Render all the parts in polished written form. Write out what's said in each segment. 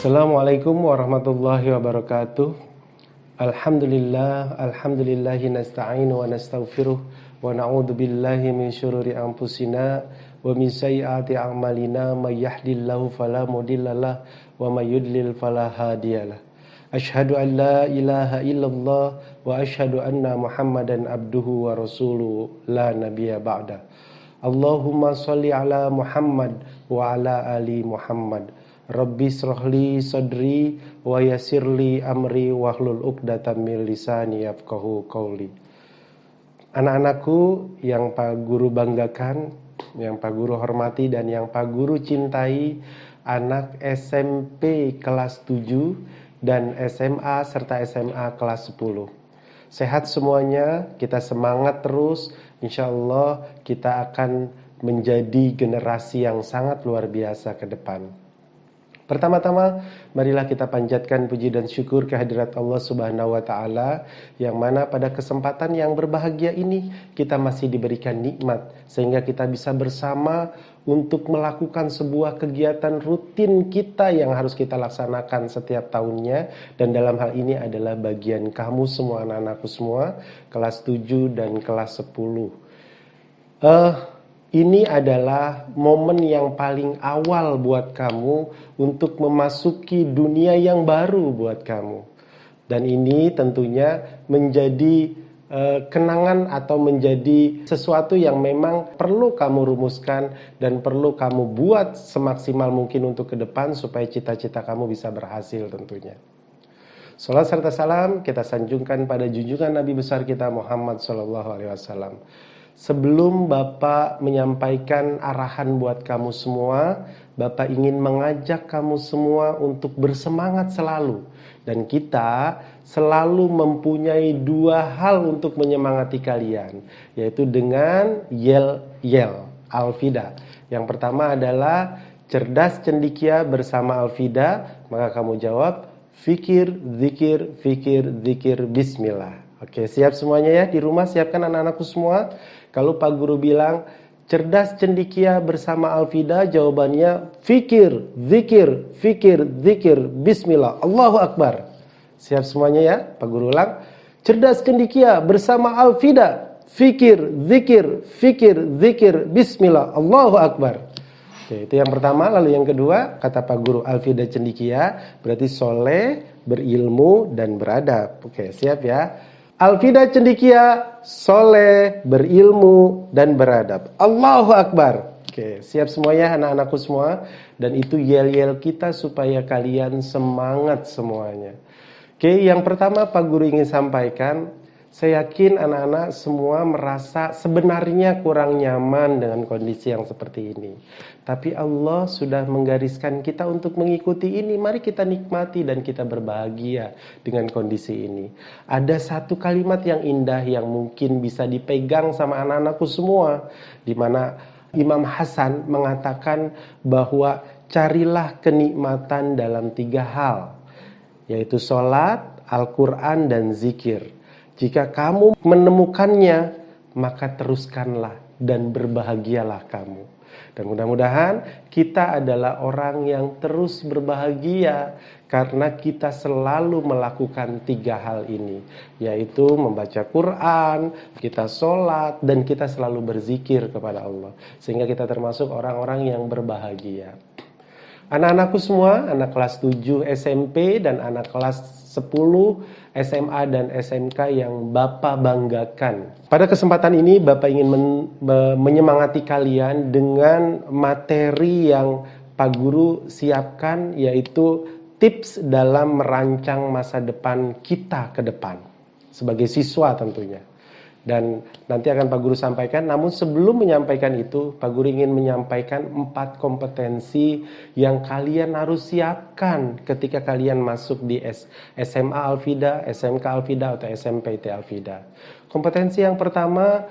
Assalamualaikum warahmatullahi wabarakatuh. Alhamdulillahi nasta'inu wa nastaghfiruh wa na'udzu billahi min syururi anfusina wa min sayyiati a'malina may yahdihillahu fala mudhillalah wa may yudlil fala hadiyalah. Asyhadu an la ilaha illallah wa asyhadu anna Muhammadan abduhu wa rasuluhu la nabiyya ba'da. Allahumma shalli ala Muhammad wa ala ali Muhammad. Rabbi shrahli sadri wa yassirli amri wahlul 'uqdatam min lisani yafqahu qawli. Anak-anakku yang Pak Guru banggakan, yang Pak Guru hormati dan yang Pak Guru cintai, anak SMP kelas 7 dan SMA serta SMA kelas 10. Sehat semuanya, kita semangat terus. Insya Allah kita akan menjadi generasi yang sangat luar biasa ke depan. Pertama-tama, marilah kita panjatkan puji dan syukur kehadirat Allah Subhanahu wa Ta'ala, yang mana pada kesempatan yang berbahagia ini kita masih diberikan nikmat sehingga kita bisa bersama untuk melakukan sebuah kegiatan rutin kita yang harus kita laksanakan setiap tahunnya, dan dalam hal ini adalah bagian kamu semua, anak-anakku semua kelas 7 dan kelas 10. Ini adalah momen yang paling awal buat kamu untuk memasuki dunia yang baru buat kamu. Dan ini tentunya menjadi kenangan atau menjadi sesuatu yang memang perlu kamu rumuskan dan perlu kamu buat semaksimal mungkin untuk ke depan supaya cita-cita kamu bisa berhasil tentunya. Salat serta salam kita sanjungkan pada junjungan Nabi besar kita Muhammad SAW. Sebelum Bapak menyampaikan arahan buat kamu semua, Bapak ingin mengajak kamu semua untuk bersemangat selalu. Dan kita selalu mempunyai dua hal untuk menyemangati kalian, yaitu dengan yel-yel, Al-Fida. Yang pertama adalah cerdas cendikia bersama Al-Fida, maka kamu jawab fikir, zikir, bismillah. Oke, siap semuanya ya? Di rumah siapkan anak-anakku semua. Kalau Pak Guru bilang cerdas cendikia bersama Al-Fida, jawabannya fikir, zikir, bismillah, Allahu Akbar. Siap semuanya ya? Pak Guru ulang. Cerdas cendikia bersama Al-Fida, fikir, zikir, bismillah, Allahu Akbar. Oke, itu yang pertama. Lalu yang kedua, kata Pak Guru, Al-Fida cendikia berarti soleh, berilmu, dan beradab. Oke, siap ya? Al-Fida cendikia, soleh, berilmu, dan beradab. Allahu Akbar. Oke, siap semuanya anak-anakku semua. Dan itu yel-yel kita supaya kalian semangat semuanya. Oke, yang pertama Pak Guru ingin sampaikan, saya yakin anak-anak semua merasa sebenarnya kurang nyaman dengan kondisi yang seperti ini. Tapi Allah sudah menggariskan kita untuk mengikuti ini. Mari kita nikmati dan kita berbahagia dengan kondisi ini. Ada satu kalimat yang indah yang mungkin bisa dipegang sama anak-anakku semua, di mana Imam Hasan mengatakan bahwa carilah kenikmatan dalam 3 hal, yaitu sholat, Al-Quran, dan zikir. Jika kamu menemukannya, maka teruskanlah dan berbahagialah kamu. Dan mudah-mudahan kita adalah orang yang terus berbahagia karena kita selalu melakukan 3 hal ini, yaitu membaca Quran, kita sholat, dan kita selalu berzikir kepada Allah. Sehingga kita termasuk orang-orang yang berbahagia. Anak-anakku semua, anak kelas 7 SMP dan anak kelas 10 SMA dan SMK yang Bapak banggakan. Pada kesempatan ini Bapak ingin menyemangati kalian dengan materi yang Pak Guru siapkan, yaitu tips dalam merancang masa depan kita ke depan sebagai siswa tentunya. Dan nanti akan Pak Guru sampaikan. Namun sebelum menyampaikan itu, Pak Guru ingin menyampaikan 4 kompetensi yang kalian harus siapkan ketika kalian masuk di SMA Al-Fida, SMK Al-Fida, atau SMPT Al-Fida. Kompetensi yang pertama,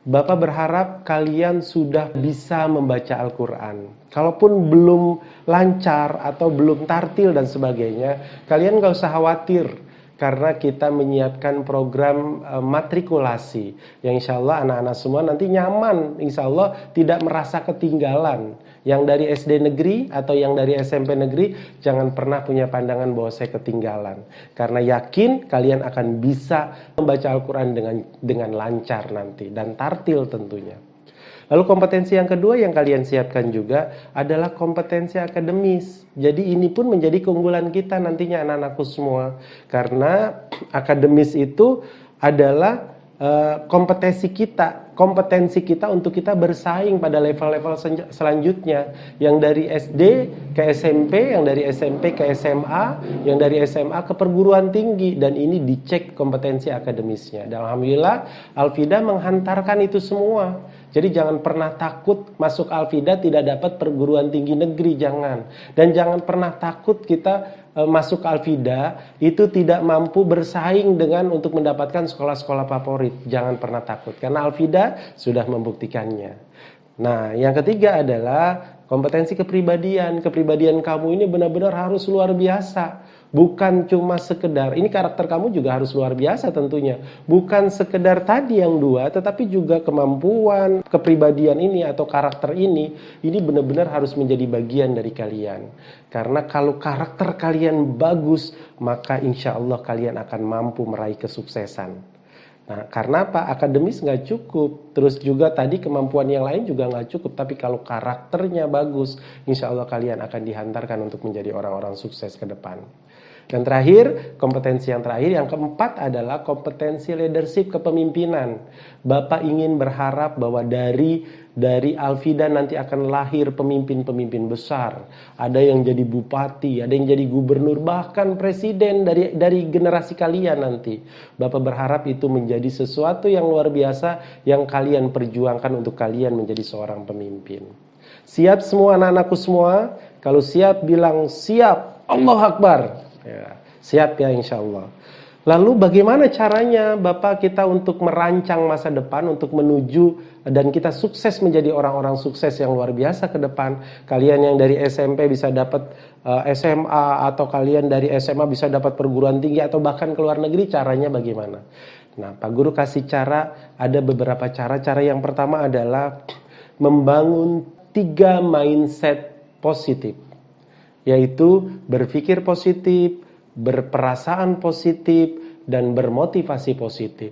Bapak berharap kalian sudah bisa membaca Al-Quran. Kalaupun belum lancar atau belum tartil dan sebagainya, kalian gak usah khawatir. karena kita menyiapkan program matrikulasi yang insya Allah anak-anak semua nanti nyaman, insya Allah tidak merasa ketinggalan. Yang dari SD negeri atau yang dari SMP negeri jangan pernah punya pandangan bahwa saya ketinggalan, karena yakin kalian akan bisa membaca Al-Quran dengan lancar nanti dan tartil tentunya. Lalu kompetensi yang kedua yang kalian siapkan juga adalah kompetensi akademis. Jadi ini pun menjadi keunggulan kita nantinya anak-anakku semua. Karena akademis itu adalah kompetensi kita untuk kita bersaing pada level-level selanjutnya, yang dari SD ke SMP, yang dari SMP ke SMA, yang dari SMA ke perguruan tinggi, dan ini dicek kompetensi akademisnya. Dan alhamdulillah Al-Fida menghantarkan itu semua. Jadi jangan pernah takut masuk Al-Fida tidak dapat perguruan tinggi negeri, jangan. Dan jangan pernah takut kita masuk Al-Fida itu tidak mampu bersaing dengan untuk mendapatkan sekolah-sekolah favorit. Jangan pernah takut, karena Al-Fida sudah membuktikannya. Nah, yang ketiga adalah kompetensi kepribadian. Kepribadian kamu ini benar-benar harus luar biasa. Bukan cuma sekedar, ini karakter kamu juga harus luar biasa tentunya. Bukan sekedar tadi yang dua, tetapi juga kemampuan, kepribadian ini atau karakter ini benar-benar harus menjadi bagian dari kalian. Karena kalau karakter kalian bagus, maka insya Allah kalian akan mampu meraih kesuksesan. Nah, karena apa? Akademis nggak cukup. Terus juga tadi kemampuan yang lain juga nggak cukup. Tapi kalau karakternya bagus, insya Allah kalian akan dihantarkan untuk menjadi orang-orang sukses ke depan. Dan terakhir, kompetensi yang terakhir, yang keempat adalah kompetensi leadership, kepemimpinan. Bapak ingin berharap bahwa dari Al-Fida nanti akan lahir pemimpin-pemimpin besar. Ada yang jadi bupati, ada yang jadi gubernur, bahkan presiden dari generasi kalian nanti. Bapak berharap itu menjadi sesuatu yang luar biasa yang kalian perjuangkan untuk kalian menjadi seorang pemimpin. Siap semua anak-anakku semua? Kalau siap bilang siap, Allahu Akbar. Ya, siap ya insya Allah. Lalu bagaimana caranya Bapak kita untuk merancang masa depan, untuk menuju dan kita sukses menjadi orang-orang sukses yang luar biasa ke depan. Kalian yang dari SMP bisa dapat SMA, atau kalian dari SMA bisa dapat perguruan tinggi atau bahkan ke luar negeri, caranya bagaimana? Nah, Pak Guru kasih cara, ada beberapa cara. Cara yang pertama adalah membangun 3 mindset positif. Yaitu berpikir positif, berperasaan positif, dan bermotivasi positif.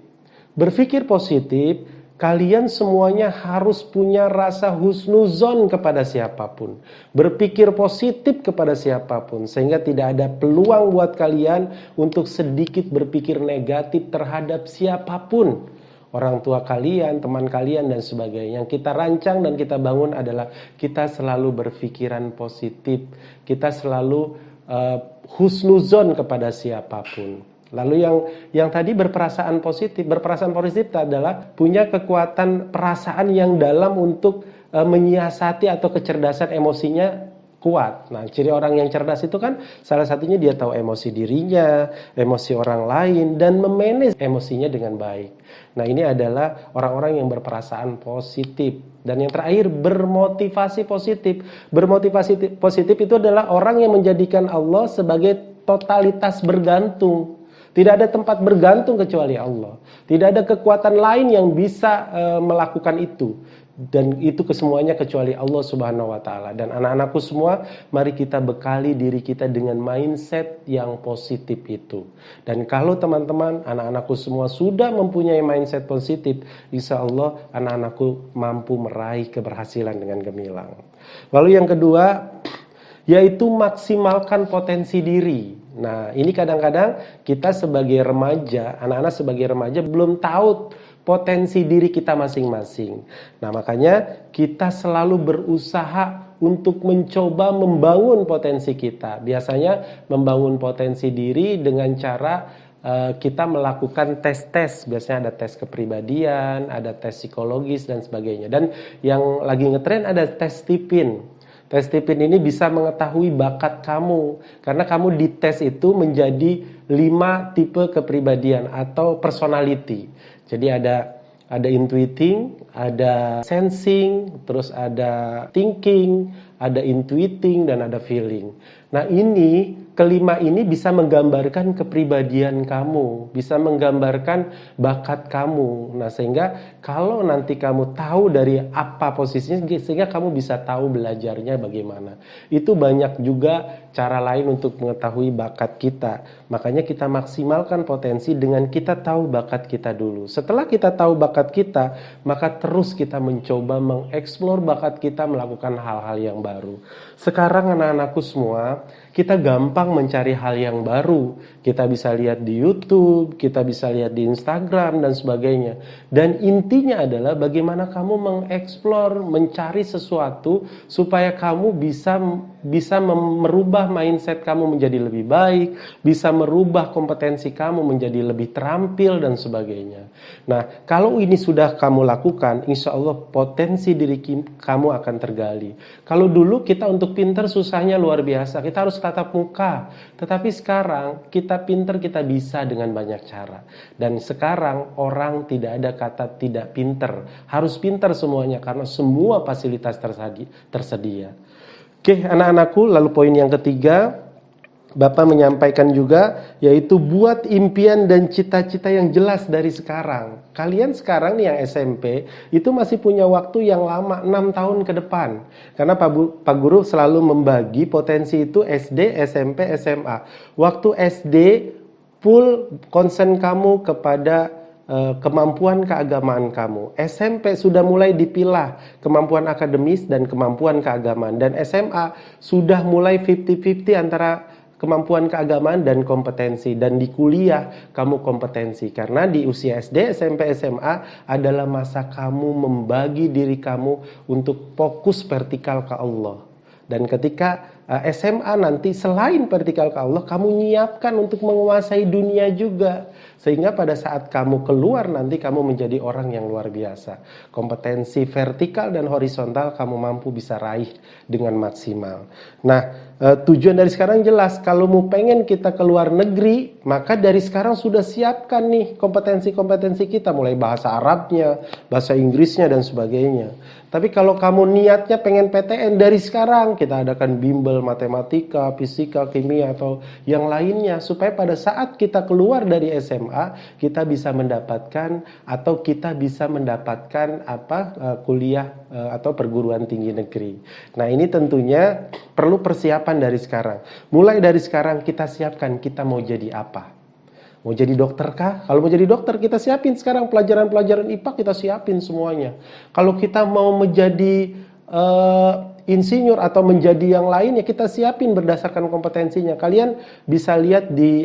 Berpikir positif, kalian semuanya harus punya rasa husnuzon kepada siapapun. Berpikir positif kepada siapapun, sehingga tidak ada peluang buat kalian untuk sedikit berpikir negatif terhadap siapapun. Orang tua kalian, teman kalian, dan sebagainya. Yang kita rancang dan kita bangun adalah kita selalu berpikiran positif. Kita selalu husnuzon kepada siapapun. Lalu yang tadi berperasaan positif adalah punya kekuatan perasaan yang dalam untuk menyiasati atau kecerdasan emosinya kuat. Nah, ciri orang yang cerdas itu kan salah satunya dia tahu emosi dirinya, emosi orang lain, dan memanage emosinya dengan baik. Nah, ini adalah orang-orang yang berperasaan positif. Dan yang terakhir, bermotivasi positif. Bermotivasi positif itu adalah orang yang menjadikan Allah sebagai totalitas bergantung. Tidak ada tempat bergantung kecuali Allah. Tidak ada kekuatan lain yang bisa melakukan itu. Dan itu kesemuanya kecuali Allah Subhanahu wa Ta'ala. Dan anak-anakku semua, mari kita bekali diri kita dengan mindset yang positif itu. Dan kalau teman-teman, anak-anakku semua sudah mempunyai mindset positif, insya Allah anak-anakku mampu meraih keberhasilan dengan gemilang. Lalu yang kedua, yaitu maksimalkan potensi diri. Nah, ini kadang-kadang kita sebagai remaja, anak-anak sebagai remaja belum tahu potensi diri kita masing-masing. Nah, makanya kita selalu berusaha untuk mencoba membangun potensi kita. Biasanya membangun potensi diri dengan cara kita melakukan tes-tes. Biasanya ada tes kepribadian, ada tes psikologis, dan sebagainya. Dan yang lagi ngetren ada tes tipin. Tes tipin ini bisa mengetahui bakat kamu. Karena kamu dites itu menjadi 5 tipe kepribadian atau personality. Jadi ada intuiting, ada sensing, terus ada thinking, ada intuiting, dan ada feeling. Nah, ini kelima ini bisa menggambarkan kepribadian kamu, bisa menggambarkan bakat kamu. Nah, sehingga kalau nanti kamu tahu dari apa posisinya, sehingga kamu bisa tahu belajarnya bagaimana. Itu banyak juga cara lain untuk mengetahui bakat kita. Makanya kita maksimalkan potensi dengan kita tahu bakat kita dulu. Setelah kita tahu bakat kita, maka terus kita mencoba mengeksplor bakat kita, melakukan hal-hal yang baru. Sekarang anak-anakku semua, kita gampang mencari hal yang baru. Kita bisa lihat di YouTube, kita bisa lihat di Instagram dan sebagainya. Dan intinya adalah bagaimana kamu mengeksplor, mencari sesuatu supaya kamu bisa merubah mindset kamu menjadi lebih baik, bisa merubah kompetensi kamu menjadi lebih terampil dan sebagainya. Nah, kalau ini sudah kamu lakukan, insya Allah potensi diri kamu akan tergali. Kalau dulu kita untuk pinter susahnya luar biasa, kita harus tatap muka. Tetapi sekarang kita pinter, kita bisa dengan banyak cara. Dan sekarang orang tidak ada kata tidak pinter, harus pinter semuanya karena semua fasilitas tersedia. Oke, anak-anakku, lalu poin yang ketiga, Bapak menyampaikan juga, yaitu buat impian dan cita-cita yang jelas dari sekarang. Kalian sekarang nih yang SMP, itu masih punya waktu yang lama, 6 tahun ke depan. Karena Pak Guru selalu membagi potensi itu SD, SMP, SMA. Waktu SD, full concern kamu kepada kemampuan keagamaan kamu. SMP sudah mulai dipilah kemampuan akademis dan kemampuan keagamaan. Dan SMA sudah mulai 50-50 antara kemampuan keagamaan dan kompetensi. Dan di kuliah kamu kompetensi. Karena di usia SD, SMP, SMA adalah masa kamu membagi diri kamu untuk fokus vertikal ke Allah. Dan ketika SMA nanti selain vertikal ke Allah, kamu nyiapkan untuk menguasai dunia juga. Sehingga pada saat kamu keluar nanti kamu menjadi orang yang luar biasa. Kompetensi vertikal dan horizontal kamu mampu bisa raih dengan maksimal. Nah, tujuan dari sekarang jelas. Kalau mau pengen kita keluar negeri, maka dari sekarang sudah siapkan nih kompetensi-kompetensi kita. Mulai bahasa Arabnya, bahasa Inggrisnya dan sebagainya. Tapi kalau kamu niatnya pengen PTN, dari sekarang kita adakan bimbel matematika, fisika, kimia atau yang lainnya. Supaya pada saat kita keluar dari SMA, kita bisa mendapatkan kuliah atau perguruan tinggi negeri. Nah, ini tentunya perlu persiapan dari sekarang. Mulai dari sekarang kita siapkan kita mau jadi apa. Mau jadi dokter kah? Kalau mau jadi dokter, kita siapin sekarang pelajaran-pelajaran IPA, kita siapin semuanya. Kalau kita mau menjadi insinyur atau menjadi yang lain, ya kita siapin berdasarkan kompetensinya. Kalian bisa lihat di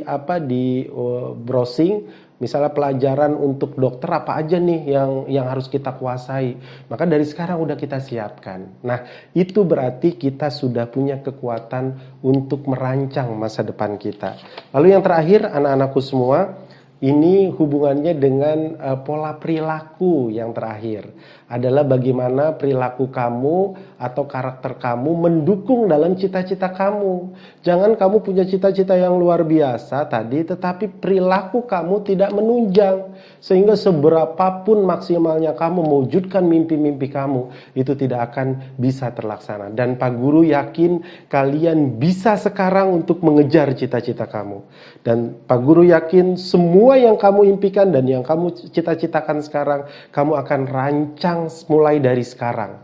browsing, misalnya pelajaran untuk dokter apa aja nih yang harus kita kuasai. Maka dari sekarang udah kita siapkan. Nah, itu berarti kita sudah punya kekuatan untuk merancang masa depan kita. Lalu yang terakhir, anak-anakku semua, ini hubungannya dengan pola perilaku yang terakhir. Adalah bagaimana perilaku kamu atau karakter kamu mendukung dalam cita-cita kamu. Jangan kamu punya cita-cita yang luar biasa tadi, tetapi perilaku kamu tidak menunjang. Sehingga seberapapun maksimalnya kamu mewujudkan mimpi-mimpi kamu, itu tidak akan bisa terlaksana. Dan Pak Guru yakin kalian bisa sekarang untuk mengejar cita-cita kamu. Dan Pak Guru yakin semua yang kamu impikan dan yang kamu cita-citakan sekarang, kamu akan rancang mulai dari sekarang.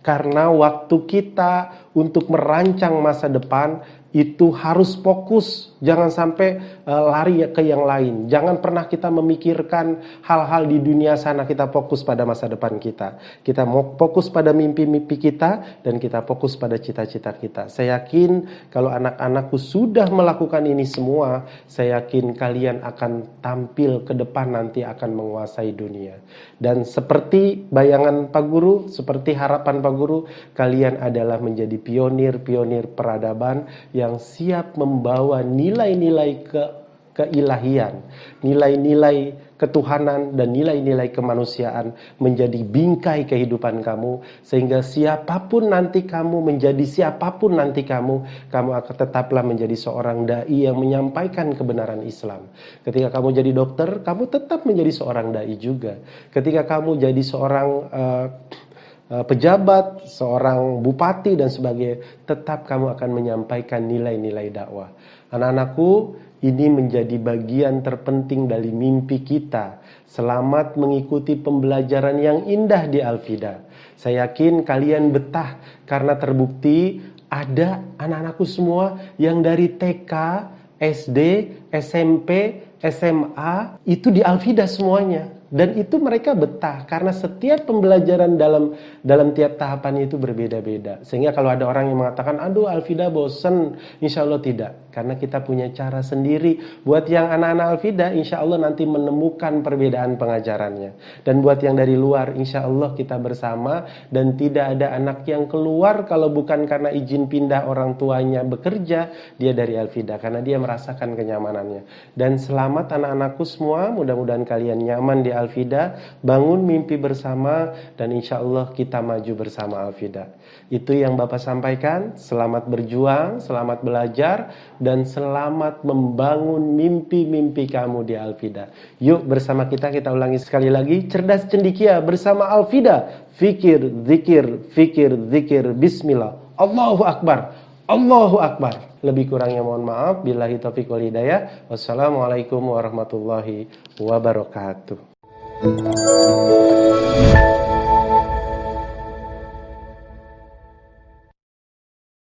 Karena waktu kita untuk merancang masa depan itu harus fokus, jangan sampai lari ke yang lain. Jangan pernah kita memikirkan hal-hal di dunia sana, kita fokus pada masa depan kita. Kita mau fokus pada mimpi-mimpi kita dan kita fokus pada cita-cita kita. Saya yakin kalau anak-anakku sudah melakukan ini semua, saya yakin kalian akan tampil ke depan nanti akan menguasai dunia. Dan seperti bayangan Pak Guru, seperti harapan Pak Guru, kalian adalah menjadi pionir-pionir peradaban yang siap membawa nilai-nilai keilahian, nilai-nilai ketuhanan dan nilai-nilai kemanusiaan menjadi bingkai kehidupan kamu, sehingga siapapun nanti kamu akan tetaplah menjadi seorang dai yang menyampaikan kebenaran Islam. Ketika kamu jadi dokter, kamu tetap menjadi seorang dai juga. Ketika kamu jadi seorang pejabat, seorang bupati dan sebagainya, tetap kamu akan menyampaikan nilai-nilai dakwah. Anak-anakku, ini menjadi bagian terpenting dari mimpi kita. Selamat mengikuti pembelajaran yang indah di Al-Fida. Saya yakin kalian betah karena terbukti ada anak-anakku semua yang dari TK, SD, SMP, SMA itu di Al-Fida semuanya. Dan itu mereka betah karena setiap pembelajaran dalam tiap tahapan itu berbeda-beda. Sehingga kalau ada orang yang mengatakan, aduh Al-Fida bosen, insya Allah tidak. Karena kita punya cara sendiri. Buat yang anak-anak Al-Fida, insya Allah nanti menemukan perbedaan pengajarannya. Dan buat yang dari luar, insya Allah kita bersama. Dan tidak ada anak yang keluar kalau bukan karena izin pindah orang tuanya bekerja, dia dari Al-Fida. Karena dia merasakan kenyamanannya. Dan selamat anak-anakku semua, mudah-mudahan kalian nyaman di Al-Fida, bangun mimpi bersama, dan insya Allah kita maju bersama Al-Fida. Itu yang Bapak sampaikan. Selamat berjuang, selamat belajar, dan selamat membangun mimpi-mimpi kamu di Al-Fida. Yuk bersama kita ulangi sekali lagi. Cerdas cendikia bersama Al-Fida. Fikir, zikir, fikir, zikir, bismillah. Allahu Akbar, Allahu Akbar. Lebih kurangnya mohon maaf. Billahi taufiq wal hidayah. Wassalamualaikum warahmatullahi wabarakatuh.